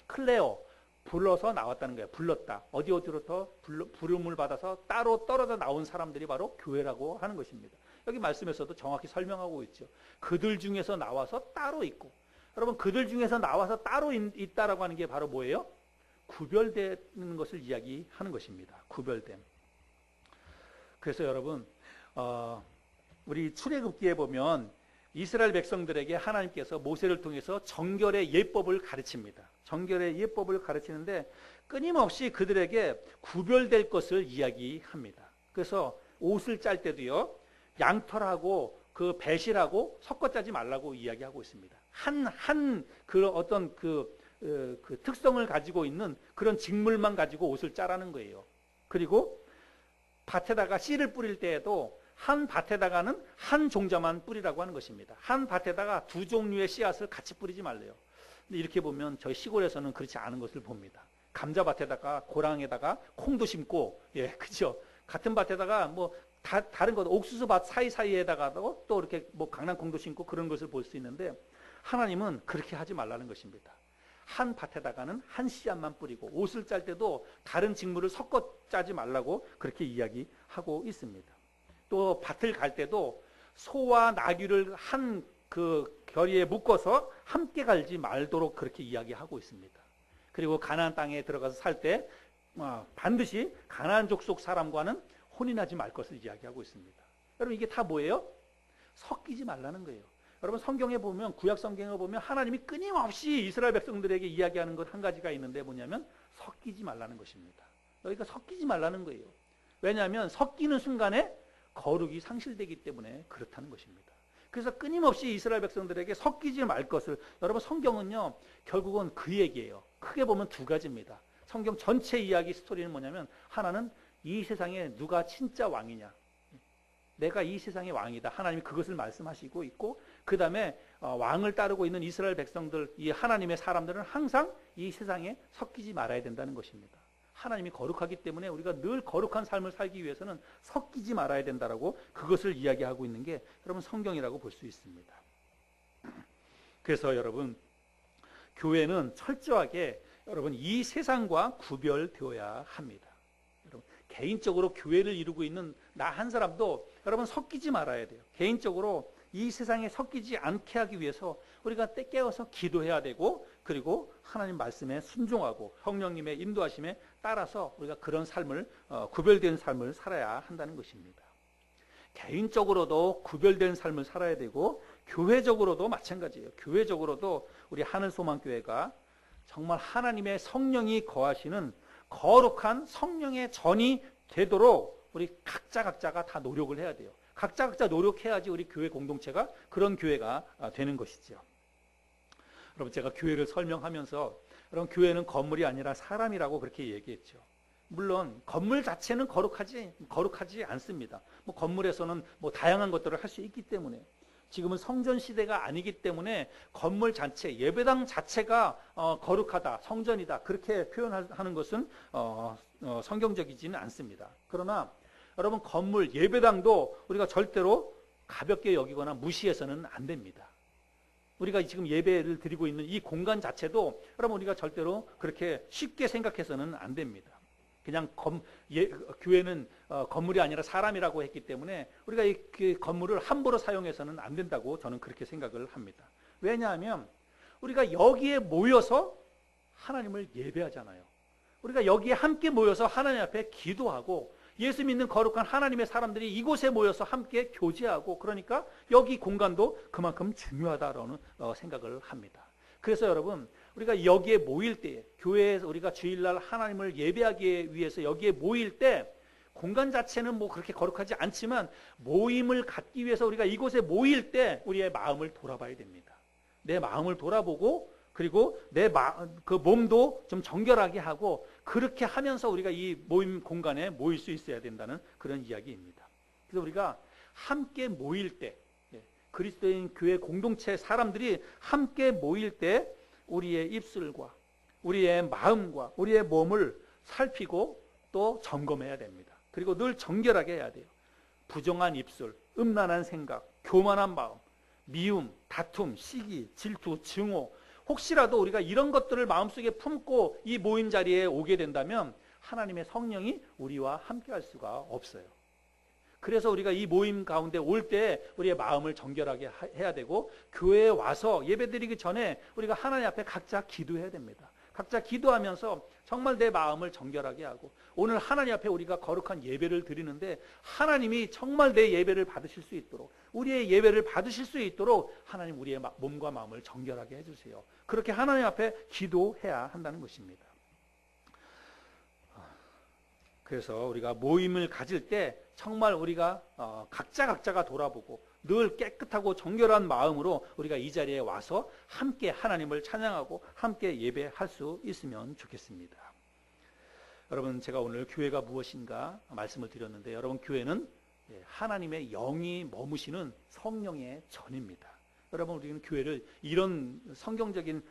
S1: 클레오 불러서 나왔다는 거예요. 불렀다. 어디로부터 부름을 받아서 따로 떨어져 나온 사람들이 바로 교회라고 하는 것입니다. 여기 말씀에서도 정확히 설명하고 있죠. 그들 중에서 나와서 따로 있고. 여러분, 그들 중에서 나와서 따로 있다라고 하는 게 바로 뭐예요? 구별되는 것을 이야기하는 것입니다. 구별됨. 그래서 여러분, 우리 출애굽기에 보면 이스라엘 백성들에게 하나님께서 모세를 통해서 정결의 예법을 가르칩니다. 정결의 예법을 가르치는데 끊임없이 그들에게 구별될 것을 이야기합니다. 그래서 옷을 짤 때도요, 양털하고 그 배실하고 섞어 짜지 말라고 이야기하고 있습니다. 그 어떤 그 특성을 가지고 있는 그런 직물만 가지고 옷을 짜라는 거예요. 그리고 밭에다가 씨를 뿌릴 때에도 한 밭에다가는 한 종자만 뿌리라고 하는 것입니다. 한 밭에다가 두 종류의 씨앗을 같이 뿌리지 말래요. 근데 이렇게 보면 저희 시골에서는 그렇지 않은 것을 봅니다. 감자밭에다가 고랑에다가 콩도 심고, 그죠? 같은 밭에다가 다른 것, 옥수수밭 사이사이에다가도 또 이렇게 강낭콩도 심고 그런 것을 볼 수 있는데, 하나님은 그렇게 하지 말라는 것입니다. 한 밭에다가는 한 씨앗만 뿌리고, 옷을 짤 때도 다른 직물을 섞어 짜지 말라고 그렇게 이야기하고 있습니다. 또 밭을 갈 때도 소와 나귀를 한 그 결의에 묶어서 함께 갈지 말도록 그렇게 이야기하고 있습니다. 그리고 가나안 땅에 들어가서 살 때 반드시 가나안 족속 사람과는 혼인하지 말 것을 이야기하고 있습니다. 여러분, 이게 다 뭐예요? 섞이지 말라는 거예요. 여러분, 성경에 보면, 구약 성경에 보면 하나님이 끊임없이 이스라엘 백성들에게 이야기하는 것 한 가지가 있는데 뭐냐면 섞이지 말라는 것입니다. 여기가 섞이지 말라는 거예요. 왜냐하면 섞이는 순간에 거룩이 상실되기 때문에 그렇다는 것입니다. 그래서 끊임없이 이스라엘 백성들에게 섞이지 말 것을, 여러분, 성경은요 결국은 그 얘기예요. 크게 보면 두 가지입니다. 성경 전체 이야기 스토리는 뭐냐면, 하나는 이 세상에 누가 진짜 왕이냐, 내가 이 세상의 왕이다, 하나님이 그것을 말씀하시고 있고, 그 다음에 왕을 따르고 있는 이스라엘 백성들, 이 하나님의 사람들은 항상 이 세상에 섞이지 말아야 된다는 것입니다. 하나님이 거룩하기 때문에 우리가 늘 거룩한 삶을 살기 위해서는 섞이지 말아야 된다라고 그것을 이야기하고 있는 게 여러분 성경이라고 볼 수 있습니다. 그래서 여러분, 교회는 철저하게 여러분 이 세상과 구별되어야 합니다. 여러분, 개인적으로 교회를 이루고 있는 나 한 사람도 여러분 섞이지 말아야 돼요. 개인적으로 이 세상에 섞이지 않게 하기 위해서 우리가 깨어서 기도해야 되고, 그리고 하나님 말씀에 순종하고 성령님의 인도하심에 따라서 우리가 그런 삶을, 구별된 삶을 살아야 한다는 것입니다. 개인적으로도 구별된 삶을 살아야 되고, 교회적으로도 마찬가지예요. 교회적으로도 우리 하늘소망교회가 정말 하나님의 성령이 거하시는 거룩한 성령의 전이 되도록 우리 각자가 다 노력을 해야 돼요. 각자 노력해야지 우리 교회 공동체가 그런 교회가 되는 것이죠. 여러분, 제가 교회를 설명하면서, 여러분, 교회는 건물이 아니라 사람이라고 그렇게 얘기했죠. 물론 건물 자체는 거룩하지 않습니다. 건물에서는 다양한 것들을 할 수 있기 때문에. 지금은 성전 시대가 아니기 때문에 건물 자체, 예배당 자체가 거룩하다, 성전이다 그렇게 표현하는 것은 성경적이지는 않습니다. 그러나 여러분, 건물, 예배당도 우리가 절대로 가볍게 여기거나 무시해서는 안 됩니다. 우리가 지금 예배를 드리고 있는 이 공간 자체도 여러분, 우리가 절대로 그렇게 쉽게 생각해서는 안 됩니다. 그냥 교회는 건물이 아니라 사람이라고 했기 때문에 우리가 이 건물을 함부로 사용해서는 안 된다고 저는 그렇게 생각을 합니다. 왜냐하면 우리가 여기에 모여서 하나님을 예배하잖아요. 우리가 여기에 함께 모여서 하나님 앞에 기도하고 예수 믿는 거룩한 하나님의 사람들이 이곳에 모여서 함께 교제하고, 그러니까 여기 공간도 그만큼 중요하다라는 생각을 합니다. 그래서 여러분, 우리가 여기에 모일 때, 교회에서 우리가 주일날 하나님을 예배하기 위해서 여기에 모일 때 공간 자체는 뭐 그렇게 거룩하지 않지만 모임을 갖기 위해서 우리가 이곳에 모일 때 우리의 마음을 돌아봐야 됩니다. 내 마음을 돌아보고, 그리고 그 몸도 좀 정결하게 하고, 그렇게 하면서 우리가 이 모임 공간에 모일 수 있어야 된다는 그런 이야기입니다. 그래서 우리가 함께 모일 때, 그리스도인 교회 공동체 사람들이 함께 모일 때 우리의 입술과 우리의 마음과 우리의 몸을 살피고 또 점검해야 됩니다. 그리고 늘 정결하게 해야 돼요. 부정한 입술, 음란한 생각, 교만한 마음, 미움, 다툼, 시기, 질투, 증오, 혹시라도 우리가 이런 것들을 마음속에 품고 이 모임 자리에 오게 된다면 하나님의 성령이 우리와 함께 할 수가 없어요. 그래서 우리가 이 모임 가운데 올 때 우리의 마음을 정결하게 해야 되고, 교회에 와서 예배드리기 전에 우리가 하나님 앞에 각자 기도해야 됩니다. 각자 기도하면서 정말 내 마음을 정결하게 하고, 오늘 하나님 앞에 우리가 거룩한 예배를 드리는데 하나님이 정말 내 예배를 받으실 수 있도록, 우리의 예배를 받으실 수 있도록 하나님 우리의 몸과 마음을 정결하게 해주세요. 그렇게 하나님 앞에 기도해야 한다는 것입니다. 그래서 우리가 모임을 가질 때 정말 우리가 각자가 돌아보고 늘 깨끗하고 정결한 마음으로 우리가 이 자리에 와서 함께 하나님을 찬양하고 함께 예배할 수 있으면 좋겠습니다. 여러분, 제가 오늘 교회가 무엇인가 말씀을 드렸는데, 여러분, 교회는 하나님의 영이 머무시는 성령의 전입니다. 여러분, 우리는 교회를 이런 성경적인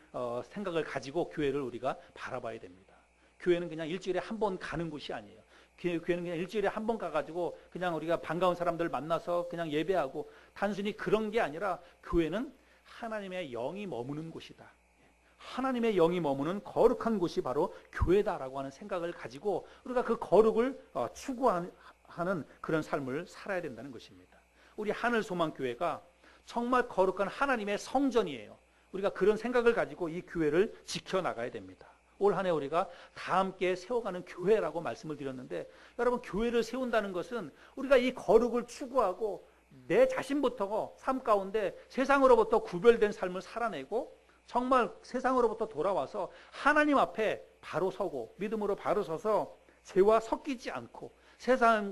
S1: 생각을 가지고 교회를 우리가 바라봐야 됩니다. 교회는 그냥 일주일에 한 번 가는 곳이 아니에요. 교회는 그냥 일주일에 한 번 가가지고 그냥 우리가 반가운 사람들 만나서 그냥 예배하고, 단순히 그런 게 아니라 교회는 하나님의 영이 머무는 곳이다. 하나님의 영이 머무는 거룩한 곳이 바로 교회다라고 하는 생각을 가지고 우리가 그 거룩을 추구하는 그런 삶을 살아야 된다는 것입니다. 우리 하늘소망교회가 정말 거룩한 하나님의 성전이에요. 우리가 그런 생각을 가지고 이 교회를 지켜나가야 됩니다. 올 한 해 우리가 다 함께 세워가는 교회라고 말씀을 드렸는데, 여러분, 교회를 세운다는 것은 우리가 이 거룩을 추구하고 내 자신부터 삶 가운데 세상으로부터 구별된 삶을 살아내고 정말 세상으로부터 돌아와서 하나님 앞에 바로 서고 믿음으로 바로 서서 죄와 섞이지 않고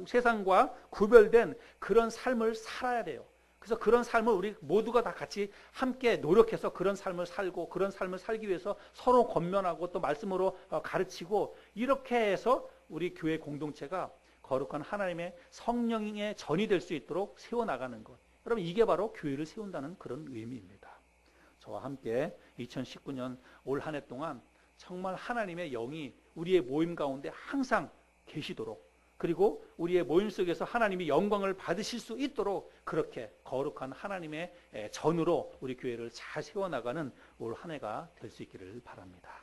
S1: 세상과 구별된 그런 삶을 살아야 돼요. 그래서 그런 삶을 우리 모두가 다 같이 함께 노력해서 그런 삶을 살고, 그런 삶을 살기 위해서 서로 권면하고 또 말씀으로 가르치고, 이렇게 해서 우리 교회 공동체가 거룩한 하나님의 성령의 전이 될 수 있도록 세워나가는 것. 여러분, 이게 바로 교회를 세운다는 그런 의미입니다. 저와 함께 2019년 올 한 해 동안 정말 하나님의 영이 우리의 모임 가운데 항상 계시도록, 그리고 우리의 모임 속에서 하나님이 영광을 받으실 수 있도록 그렇게 거룩한 하나님의 전으로 우리 교회를 잘 세워나가는 올 한 해가 될 수 있기를 바랍니다.